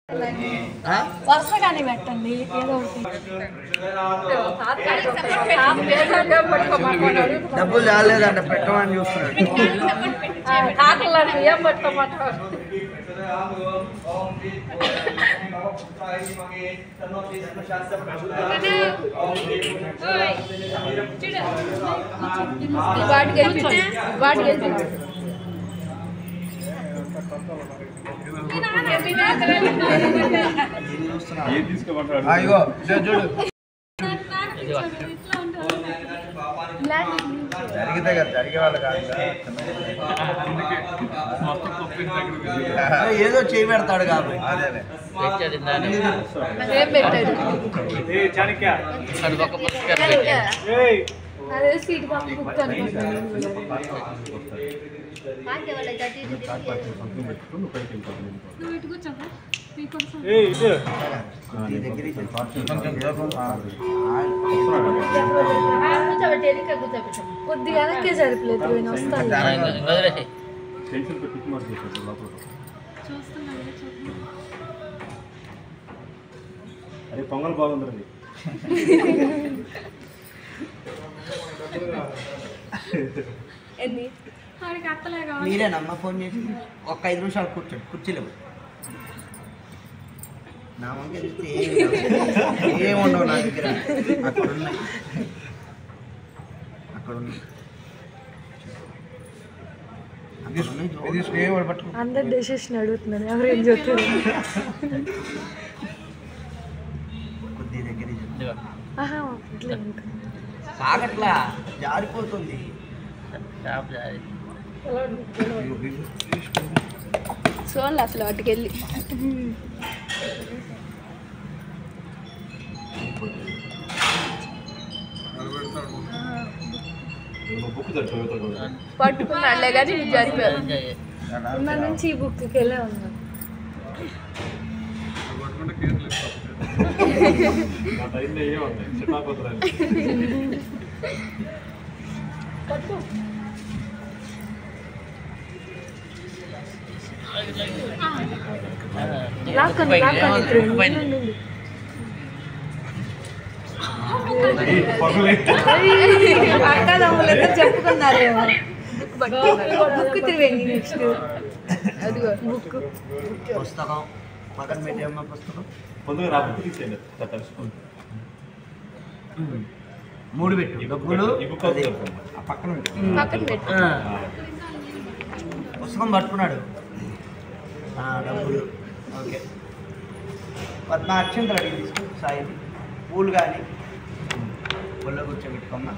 వరుసగానే పెట్టండి ఏదో డబ్బులు రాలేదంట పెట్టమని చూస్తున్నాడు. ఏం పట్టుకోమంటారు అయ్యో చూడు జరిగితే కదా జరిగే వాళ్ళు కాదు ఏదో చేయి పెడతాడు కాబట్టి అదే సీట్ బుక్ కొద్దిగా వెనక్కే సరిపోలేదు నేను వస్తాను అరే పొంగల్ బాగుంది మీరేనమ్మా ఫోన్ చేసి ఒక 5 నిమిషాలు కూర్చోండి కుర్చీలో నా వంక ఏముండవు నా దగ్గర అక్కడ ఉన్నాయి అందరు డెసిషన్ అడుగుతున్నారు ఎవరు ఏం చెప్తారు కొద్ది దగ్గర ఇట్లా కాగట్లా జారిపోతుంది చూడాలి అసలు వాటికి వెళ్ళి పట్టుకున్నాడులే కానీ జరిపారు మన నుంచి ఈ బుక్కి వెళ్ళే ఉన్నాం అక్కదమ్ములంతా చెప్పుకున్నారేమో బుక్ తిరిగి నెక్స్ట్ అదిగో బుక్ పుస్తకం పక్కన పెట్టేమ్మా పుస్తకం మూడు పెట్టు డబ్బులు పక్కన పక్కన పెట్టు పుస్తకం పట్టుకున్నాడు డబ్బులు ఓకే పద్మ అక్షంతలు అడిగి తీసుకో సాయి పూలు కానీ ఒళ్ళో కూర్చోబెట్టుకోమ్మా